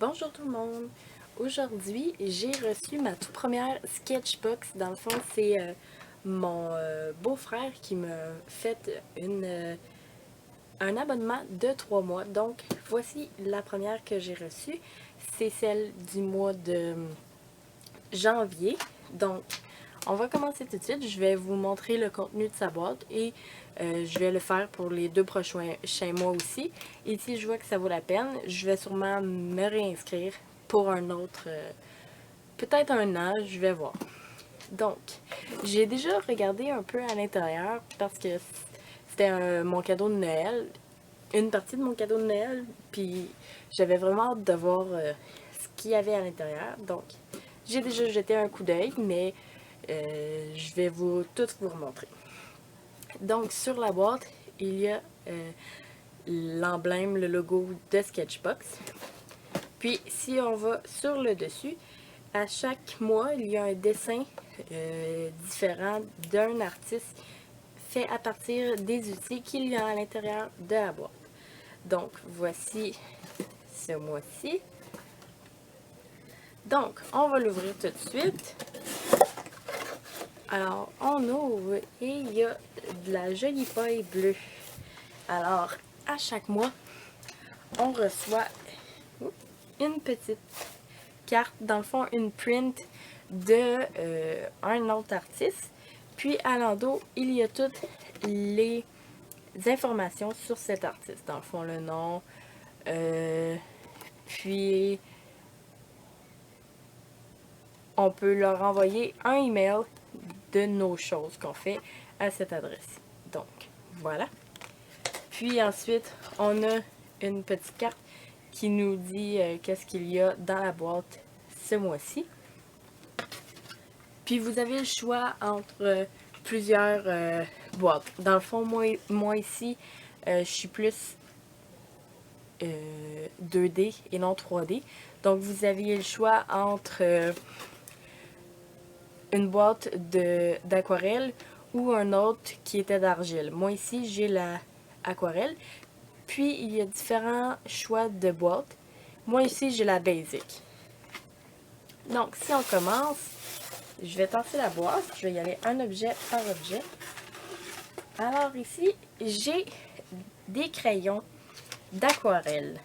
Bonjour tout le monde! Aujourd'hui, j'ai reçu ma toute première Sketchbox. Dans le fond, c'est mon beau-frère qui m'a fait un abonnement de 3 mois. Donc, voici la première que j'ai reçue. C'est celle du mois de janvier. Donc, on va commencer tout de suite. Je vais vous montrer le contenu de sa boîte et je vais le faire pour les 2 prochains mois aussi. Et si je vois que ça vaut la peine, je vais sûrement me réinscrire pour un autre, peut-être un an, je vais voir. Donc, j'ai déjà regardé un peu à l'intérieur parce que c'était mon cadeau de Noël, une partie de mon cadeau de Noël, puis j'avais vraiment hâte de voir ce qu'il y avait à l'intérieur. Donc, j'ai déjà jeté un coup d'œil, mais je vais tout vous remontrer. Donc, sur la boîte, il y a l'emblème, le logo de Sketchbox. Puis, si on va sur le dessus, à chaque mois, il y a un dessin différent d'un artiste fait à partir des outils qu'il y a à l'intérieur de la boîte. Donc, voici ce mois-ci. Donc, on va l'ouvrir tout de suite. Alors, on ouvre et il y a de la jolie feuille bleue. Alors, à chaque mois, on reçoit une petite carte, dans le fond, une print de un autre artiste. Puis, à l'endos, il y a toutes les informations sur cet artiste. Dans le fond, le nom, puis on peut leur envoyer un email de nos choses qu'on fait à cette adresse. Donc, voilà. Puis ensuite, on a une petite carte qui nous dit qu'est-ce qu'il y a dans la boîte ce mois-ci. Puis vous avez le choix entre plusieurs boîtes. Dans le fond, moi ici, je suis plus 2D et non 3D. Donc vous aviez le choix entre une boîte d'aquarelle ou un autre qui était d'argile. Moi ici, j'ai la aquarelle. Puis il y a différents choix de boîtes. Moi ici, j'ai la basic. Donc si on commence, je vais tasser la boîte. Je vais y aller un objet par objet. Alors ici, j'ai des crayons d'aquarelle.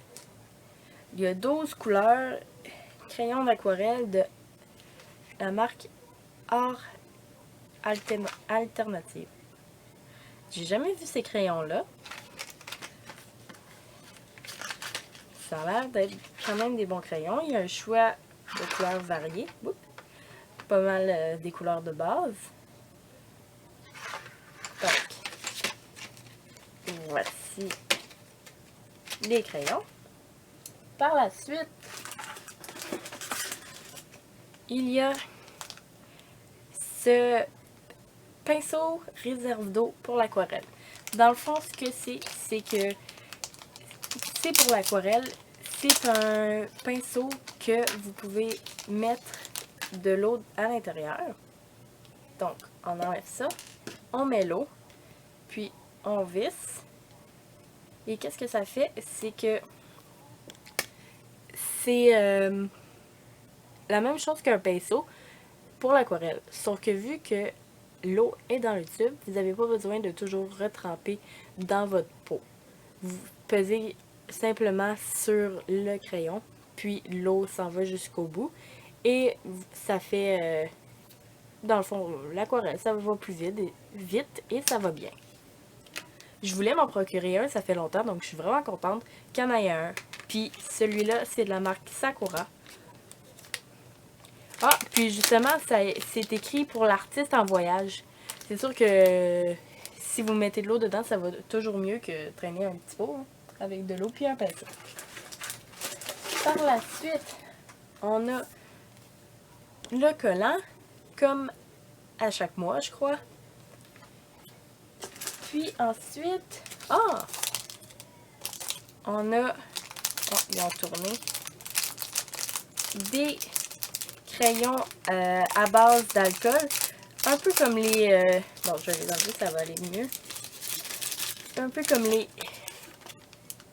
Il y a 12 couleurs crayons d'aquarelle de la marque Art Alternative. J'ai jamais vu ces crayons-là. Ça a l'air d'être quand même des bons crayons. Il y a un choix de couleurs variées. Oups. Pas mal des couleurs de base. Donc, voici les crayons. Par la suite, il y a ce pinceau réserve d'eau pour l'aquarelle. Dans le fond, ce que c'est que c'est pour l'aquarelle. C'est un pinceau que vous pouvez mettre de l'eau à l'intérieur. Donc, on enlève ça, on met l'eau, puis on visse. Et qu'est-ce que ça fait? C'est que c'est la même chose qu'un pinceau pour l'aquarelle. Sauf que vu que l'eau est dans le tube, vous n'avez pas besoin de toujours retremper dans votre pot. Vous pesez simplement sur le crayon, puis l'eau s'en va jusqu'au bout. Et ça fait, dans le fond, l'aquarelle, ça va plus vite et ça va bien. Je voulais m'en procurer un, ça fait longtemps, donc je suis vraiment contente qu'il y en ait un. Puis celui-là, c'est de la marque Sakura. Ah, puis justement, c'est écrit pour l'artiste en voyage. C'est sûr que si vous mettez de l'eau dedans, ça va toujours mieux que traîner un petit pot hein, avec de l'eau puis un pinceau. Par la suite, on a le collant, comme à chaque mois, je crois. Puis ensuite, on a, ils ont tourné, des crayons à base d'alcool, un peu comme les, bon je vais les enlever, ça va aller mieux, un peu comme les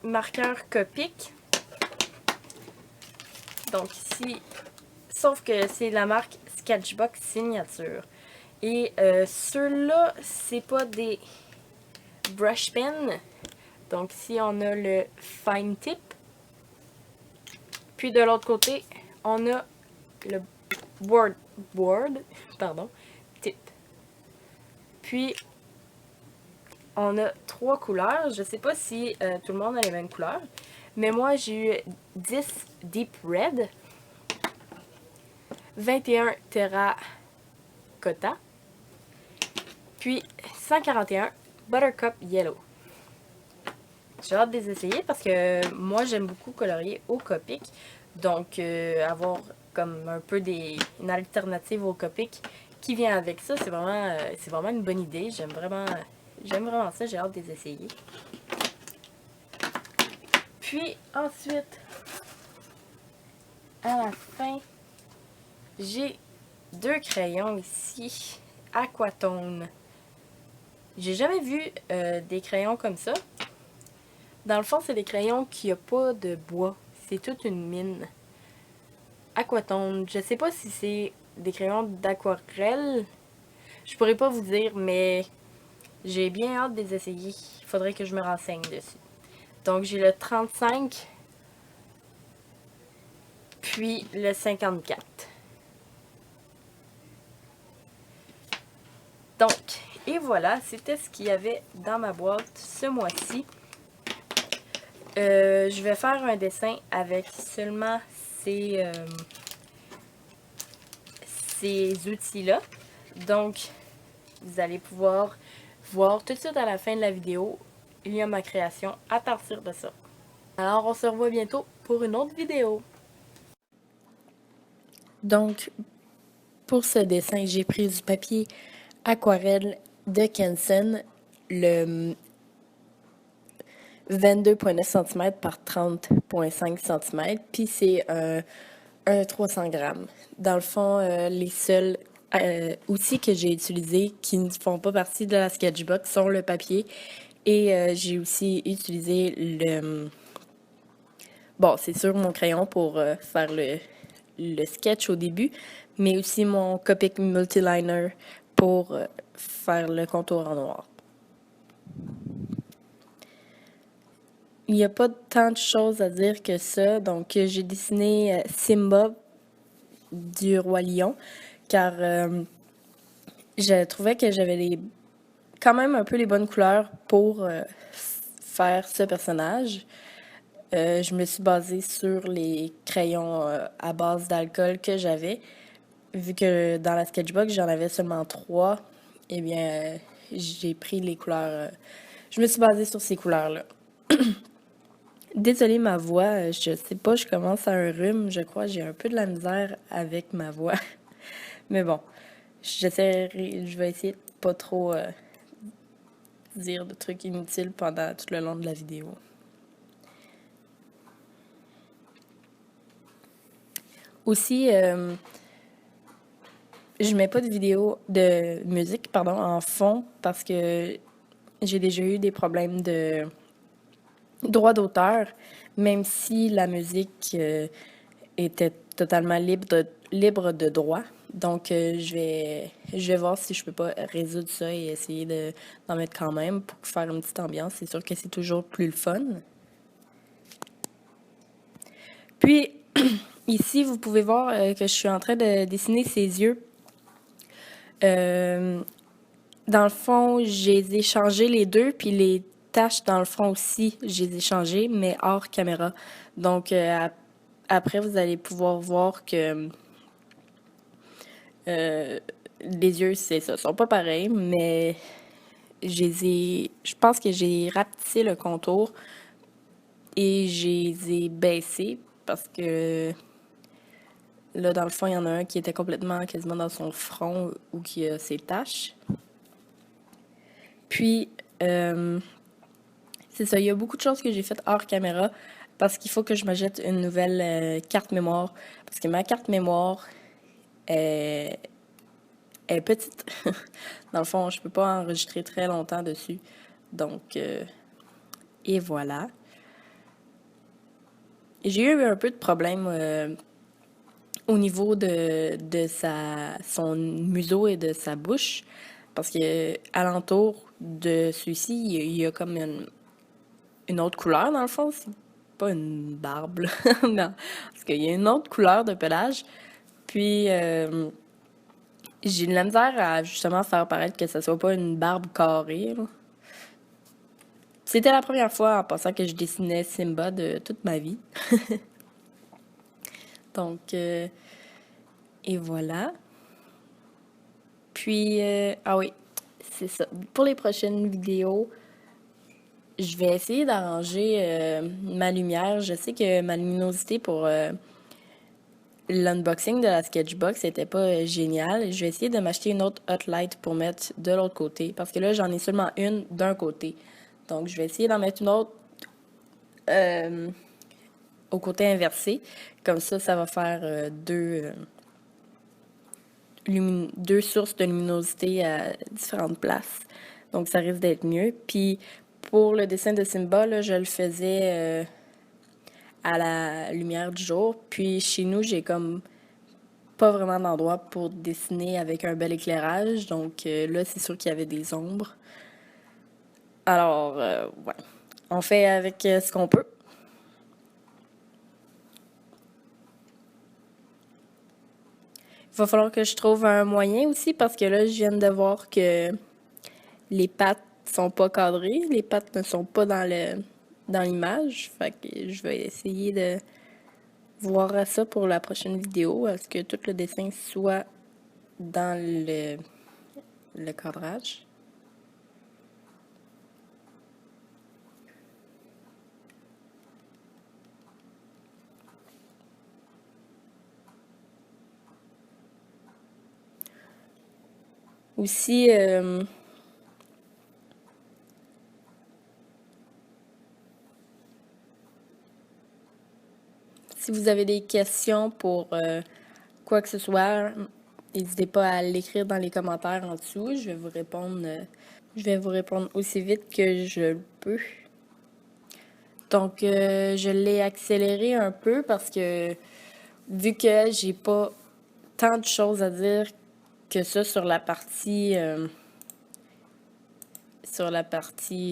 marqueurs Copic. Donc ici, sauf que c'est la marque Sketchbox Signature. Et ceux-là, c'est pas des brush pens. Donc ici, on a le Fine Tip. Puis de l'autre côté, on a le board tip. Puis, on a 3 couleurs. Je sais pas si tout le monde a les mêmes couleurs. Mais moi, j'ai eu 10 Deep Red, 21 Terracotta, puis 141 Buttercup Yellow. J'ai hâte de les essayer parce que moi, j'aime beaucoup colorier au Copic. Donc, avoir comme un peu une alternative au Copic qui vient avec ça, c'est vraiment une bonne idée. J'aime vraiment ça. J'ai hâte de les essayer. Puis, ensuite, à la fin, j'ai 2 crayons ici, Aquatone. J'ai jamais vu des crayons comme ça. Dans le fond, c'est des crayons qui n'ont pas de bois. C'est toute une mine. Aquatone. Je sais pas si c'est des crayons d'aquarelle. Je pourrais pas vous dire, mais j'ai bien hâte de les essayer. Il faudrait que je me renseigne dessus. Donc, j'ai le 35, puis le 54. Donc, et voilà, c'était ce qu'il y avait dans ma boîte ce mois-ci. Je vais faire un dessin avec seulement ces outils-là. Donc, vous allez pouvoir voir tout de suite à la fin de la vidéo, il y a ma création à partir de ça. Alors, on se revoit bientôt pour une autre vidéo. Donc, pour ce dessin, j'ai pris du papier aquarelle de Canson, le 22,9 cm par 30,5 cm, puis c'est un 300 grammes. Dans le fond, les seuls outils que j'ai utilisés qui ne font pas partie de la Sketchbox sont le papier et j'ai aussi utilisé bon, c'est sûr mon crayon pour faire le sketch au début, mais aussi mon Copic Multiliner pour faire le contour en noir. Il n'y a pas tant de choses à dire que ça, donc j'ai dessiné Simba du Roi Lion, car je trouvais que j'avais quand même un peu les bonnes couleurs pour faire ce personnage. Je me suis basée sur les crayons à base d'alcool que j'avais. Vu que dans la Sketchbox, j'en avais seulement 3, eh bien, j'ai pris les couleurs. Je me suis basée sur ces couleurs-là. Désolée ma voix, je sais pas, je commence à un rhume, je crois, j'ai un peu de la misère avec ma voix. Mais bon, je vais essayer de pas trop dire de trucs inutiles pendant tout le long de la vidéo. Aussi, je mets pas de musique, en fond parce que j'ai déjà eu des problèmes de droit d'auteur, même si la musique était totalement libre de droit. Donc, je vais voir si je peux pas résoudre ça et essayer d'en mettre quand même pour faire une petite ambiance. C'est sûr que c'est toujours plus le fun. Puis, ici, vous pouvez voir que je suis en train de dessiner ses yeux. Dans le fond, j'ai changé les deux, puis les taches dans le front aussi, je les ai changées, mais hors caméra. Donc, après, vous allez pouvoir voir que les yeux, c'est ça, sont pas pareils, mais je pense que j'ai rapetissé le contour et je les ai baissés parce que là, dans le fond, il y en a un qui était quasiment dans son front ou qui a ses taches. Puis, c'est ça, il y a beaucoup de choses que j'ai faites hors caméra parce qu'il faut que je m'achète une nouvelle carte mémoire. Parce que ma carte mémoire est petite. Dans le fond, je peux pas enregistrer très longtemps dessus. Donc, et voilà. J'ai eu un peu de problème au niveau de son museau et de sa bouche. Parce que alentour de celui-ci, il y a comme une autre couleur dans le fond. C'est pas une barbe, là. Non. Parce qu'il y a une autre couleur de pelage. Puis j'ai de la misère à justement faire paraître que ça soit pas une barbe carrée, là. C'était la première fois en passant que je dessinais Simba de toute ma vie. Donc, et voilà. Puis, ah oui, c'est ça. Pour les prochaines vidéos, je vais essayer d'arranger ma lumière. Je sais que ma luminosité pour l'unboxing de la Sketchbox n'était pas géniale. Je vais essayer de m'acheter une autre hot light pour mettre de l'autre côté. Parce que là, j'en ai seulement une d'un côté. Donc, je vais essayer d'en mettre une autre au côté inversé. Comme ça va faire deux sources de luminosité à différentes places. Donc, ça risque d'être mieux. Puis, pour le dessin de Simba, là, je le faisais à la lumière du jour. Puis, chez nous, j'ai comme pas vraiment d'endroit pour dessiner avec un bel éclairage. Donc, là, c'est sûr qu'il y avait des ombres. Alors, ouais. On fait avec ce qu'on peut. Il va falloir que je trouve un moyen aussi parce que là, je viens de voir que les pattes sont pas cadrées, les pattes ne sont pas dans l'image. Fait que je vais essayer de voir ça pour la prochaine vidéo, à ce que tout le dessin soit dans le cadrage. Aussi, si vous avez des questions pour quoi que ce soit, n'hésitez pas à l'écrire dans les commentaires en dessous. Je vais vous répondre aussi vite que je peux. Donc, je l'ai accéléré un peu parce que vu que j'ai pas tant de choses à dire que ça sur la partie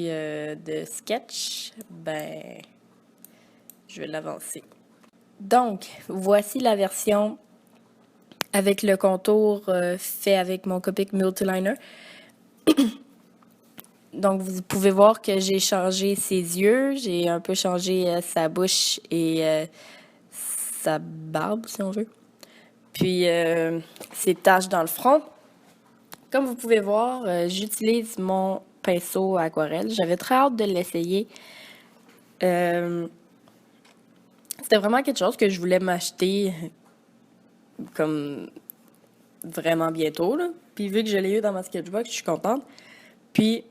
de sketch, ben je vais l'avancer. Donc, voici la version avec le contour fait avec mon Copic Multiliner. Donc, vous pouvez voir que j'ai changé ses yeux, j'ai un peu changé sa bouche et sa barbe, si on veut. Puis, ses taches dans le front. Comme vous pouvez voir, j'utilise mon pinceau aquarelle. J'avais très hâte de l'essayer. C'était vraiment quelque chose que je voulais m'acheter comme vraiment bientôt, là. Puis vu que je l'ai eu dans ma sketchbox, je suis contente. Puis,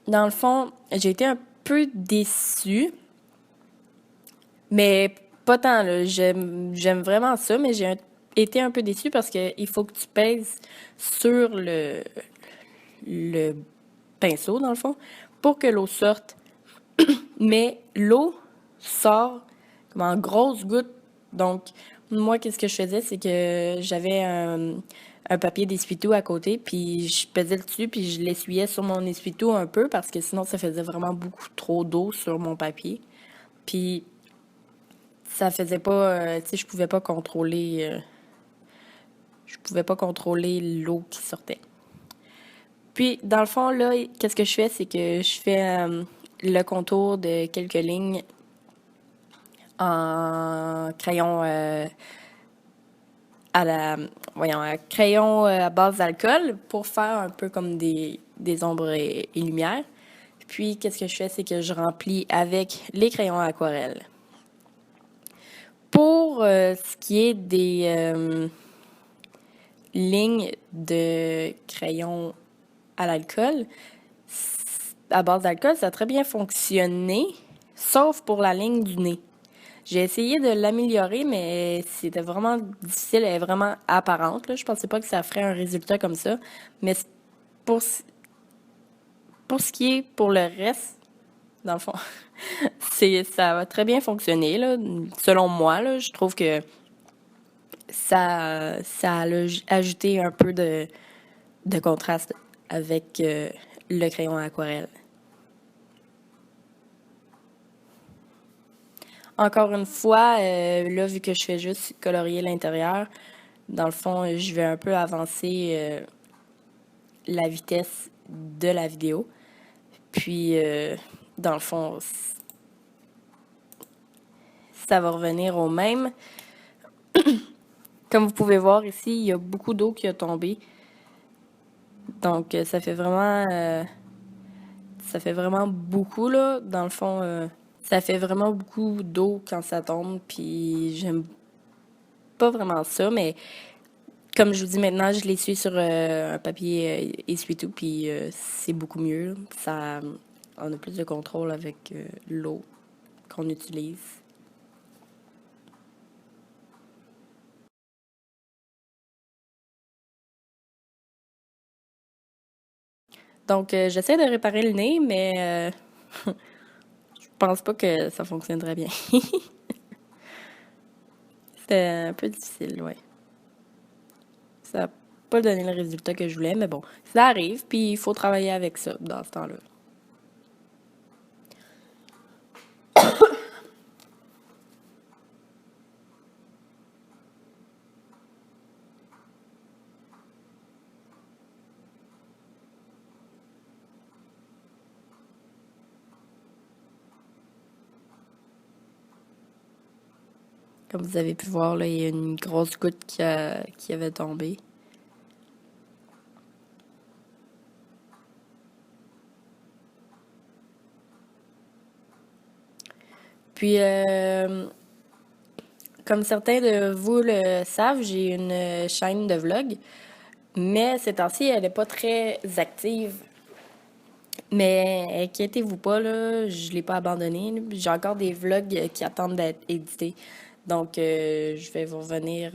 dans le fond, j'ai été un peu déçue. Mais pas tant, là. J'aime vraiment ça, mais été un peu déçue parce qu'il faut que tu pèses sur le pinceau, dans le fond, pour que l'eau sorte. Mais l'eau sort comme en grosses gouttes. Donc, moi, qu'est-ce que je faisais, c'est que j'avais un papier d'essuie-tout à côté, puis je pesais dessus, puis je l'essuyais sur mon essuie-tout un peu, parce que sinon, ça faisait vraiment beaucoup trop d'eau sur mon papier. Puis, ça faisait pas, tu sais, je pouvais pas contrôler l'eau qui sortait. Puis, dans le fond, là, qu'est-ce que je fais, c'est que je fais le contour de quelques lignes en crayon à base d'alcool pour faire un peu comme des ombres et lumières. Puis, qu'est-ce que je fais, c'est que je remplis avec les crayons à aquarelle. Pour ce qui est des lignes de crayon à l'alcool, à base d'alcool, ça a très bien fonctionné, sauf pour la ligne du nez. J'ai essayé de l'améliorer, mais c'était vraiment difficile, elle est vraiment apparente, là. Je pensais pas que ça ferait un résultat comme ça. Mais pour ce qui est pour le reste, dans le fond, ça va très bien fonctionner, là. Selon moi, là, je trouve que ça a ajouté un peu de contraste avec le crayon à aquarelle. Encore une fois, là, vu que je fais juste colorier l'intérieur, dans le fond, je vais un peu avancer la vitesse de la vidéo. Puis, dans le fond, ça va revenir au même. Comme vous pouvez voir ici, il y a beaucoup d'eau qui a tombé. Donc, ça fait vraiment beaucoup, là. Dans le fond, ça fait vraiment beaucoup d'eau quand ça tombe. Puis, j'aime pas vraiment ça, mais comme je vous dis maintenant, je l'essuie sur un papier essuie-tout, puis c'est beaucoup mieux. Ça, on a plus de contrôle avec l'eau qu'on utilise. Donc, j'essaie de réparer le nez, mais je pense pas que ça fonctionnerait bien. C'était un peu difficile, ouais. Ça n'a pas donné le résultat que je voulais, mais bon, ça arrive, puis il faut travailler avec ça dans ce temps-là. Comme vous avez pu voir, là, il y a une grosse goutte qui avait tombé. Puis, comme certains de vous le savent, j'ai une chaîne de vlog, mais ces temps-ci, elle n'est pas très active. Mais inquiétez-vous pas, là, je l'ai pas abandonné. J'ai encore des vlogs qui attendent d'être édités. Donc, je vais vous revenir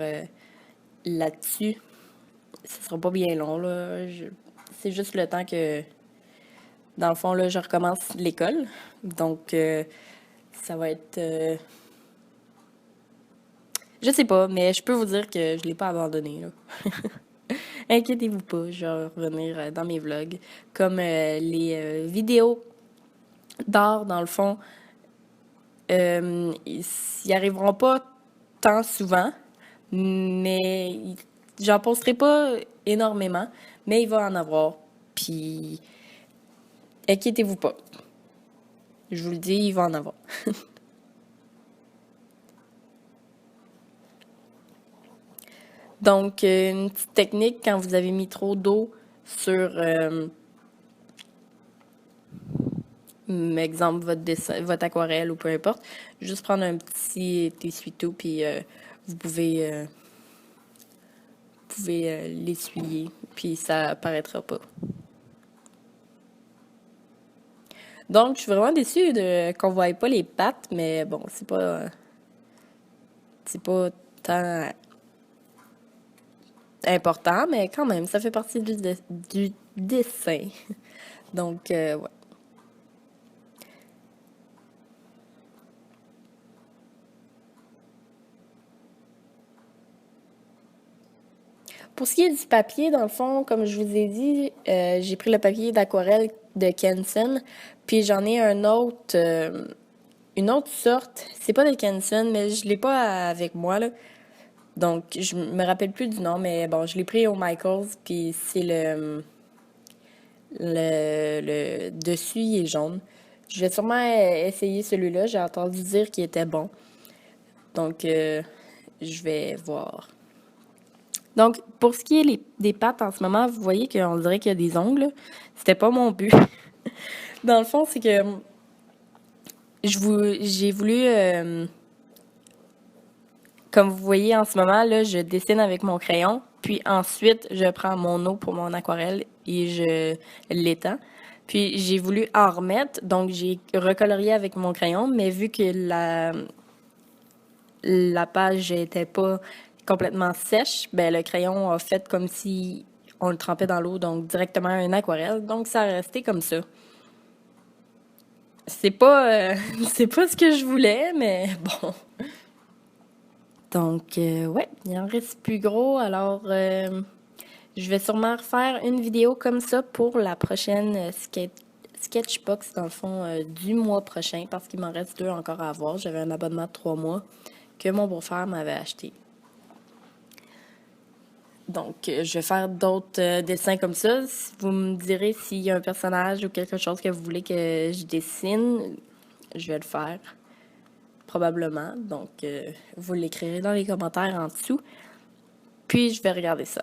là-dessus. Ce sera pas bien long, là. C'est juste le temps que, dans le fond, là, je recommence l'école. Donc, ça va être... je sais pas, mais je peux vous dire que je l'ai pas abandonné, là. Inquiétez-vous pas, je vais revenir dans mes vlogs. Comme les vidéos d'art, dans le fond, ils n'y arriveront pas tant souvent, mais j'en posterai pas énormément, mais il va en avoir. Puis, inquiétez-vous pas. Je vous le dis, il va en avoir. Donc, une petite technique quand vous avez mis trop d'eau sur, exemple, votre dessin, votre aquarelle ou peu importe, juste prendre un petit essuie-tout, puis vous pouvez l'essuyer, puis ça apparaîtra pas. Donc, je suis vraiment déçue qu'on voie pas les pattes, mais bon, c'est pas tant important, mais quand même, ça fait partie du dessin. Donc, ouais. Pour ce qui est du papier, dans le fond, comme je vous ai dit, j'ai pris le papier d'aquarelle de Canson, puis j'en ai une autre sorte. C'est pas de Canson, mais je l'ai pas avec moi, là. Donc, je me rappelle plus du nom, mais bon, je l'ai pris au Michaels, puis c'est le dessus, il est jaune. Je vais sûrement essayer celui-là. J'ai entendu dire qu'il était bon. Donc, je vais voir. Donc, pour ce qui est des pattes en ce moment, vous voyez qu'on dirait qu'il y a des ongles. C'était pas mon but. Dans le fond, c'est que j'ai voulu, comme vous voyez en ce moment, là, je dessine avec mon crayon, puis ensuite, je prends mon eau pour mon aquarelle et je l'étends. Puis j'ai voulu en remettre, donc j'ai recolorié avec mon crayon, mais vu que la page était pas complètement sèche, ben le crayon a fait comme si on le trempait dans l'eau, donc directement un aquarelle. Donc ça a resté comme ça. C'est pas, c'est pas ce que je voulais, mais bon. Donc, ouais, il en reste plus gros. Alors, je vais sûrement refaire une vidéo comme ça pour la prochaine Sketchbox, dans le fond, du mois prochain, parce qu'il m'en reste 2 encore à avoir. J'avais un abonnement de 3 mois que mon beau-frère m'avait acheté. Donc, je vais faire d'autres dessins comme ça. Vous me direz s'il y a un personnage ou quelque chose que vous voulez que je dessine, je vais le faire, probablement. Donc, vous l'écrirez dans les commentaires en dessous. Puis, je vais regarder ça.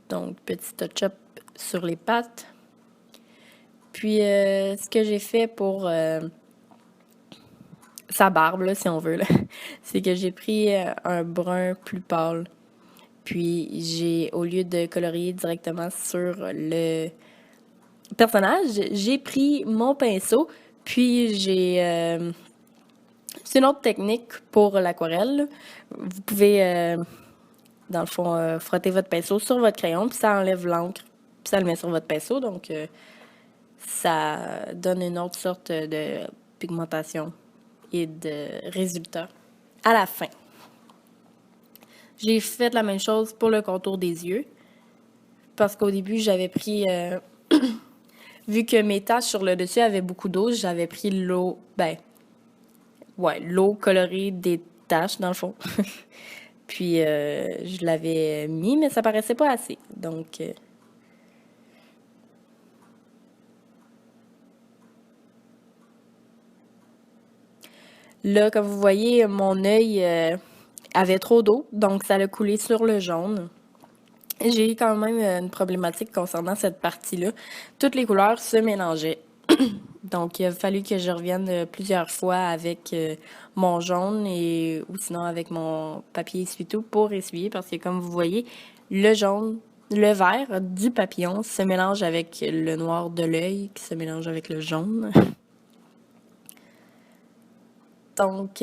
Donc, petit touch-up sur les pattes. Puis, ce que j'ai fait pour sa barbe, là, si on veut, là, c'est que j'ai pris un brun plus pâle. Puis, au lieu de colorier directement sur le personnage, j'ai pris mon pinceau, puis c'est une autre technique pour l'aquarelle. Vous pouvez, dans le fond, frotter votre pinceau sur votre crayon, puis ça enlève l'encre, puis ça le met sur votre pinceau, donc ça donne une autre sorte de pigmentation et de résultat à la fin. J'ai fait la même chose pour le contour des yeux, parce qu'au début, j'avais pris... vu que mes taches sur le dessus avaient beaucoup d'eau, j'avais pris l'eau... l'eau colorée des taches, dans le fond. Puis, je l'avais mis, mais ça paraissait pas assez. Donc... Là, comme vous voyez, mon œil avait trop d'eau, donc ça a coulé sur le jaune. J'ai eu quand même une problématique concernant cette partie-là. Toutes les couleurs se mélangeaient. Donc, il a fallu que je revienne plusieurs fois avec mon jaune ou sinon avec mon papier essuie-tout pour essuyer parce que, comme vous voyez, le jaune, le vert du papillon se mélange avec le noir de l'œil qui se mélange avec le jaune. Donc,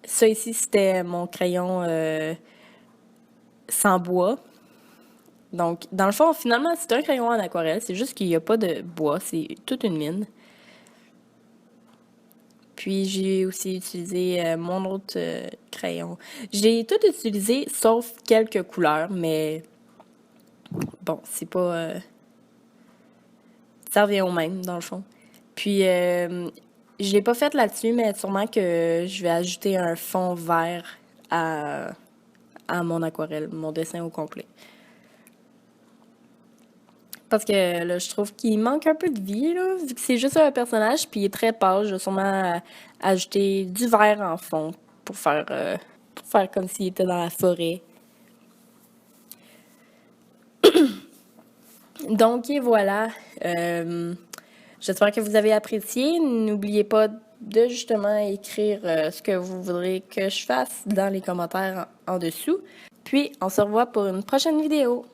ça ici, c'était mon crayon sans bois. Donc, dans le fond, finalement, c'est un crayon en aquarelle. C'est juste qu'il n'y a pas de bois. C'est toute une mine. Puis, j'ai aussi utilisé mon autre crayon. J'ai tout utilisé, sauf quelques couleurs, mais bon, c'est pas... ça revient au même, dans le fond. Puis, je l'ai pas fait là-dessus, mais sûrement que je vais ajouter un fond vert à mon aquarelle, mon dessin au complet. Parce que là, je trouve qu'il manque un peu de vie, là, vu que c'est juste un personnage, puis il est très pâle. Je vais sûrement ajouter du vert en fond pour faire comme s'il était dans la forêt. Donc, et voilà. J'espère que vous avez apprécié. N'oubliez pas de justement écrire ce que vous voudrez que je fasse dans les commentaires en dessous. Puis, on se revoit pour une prochaine vidéo.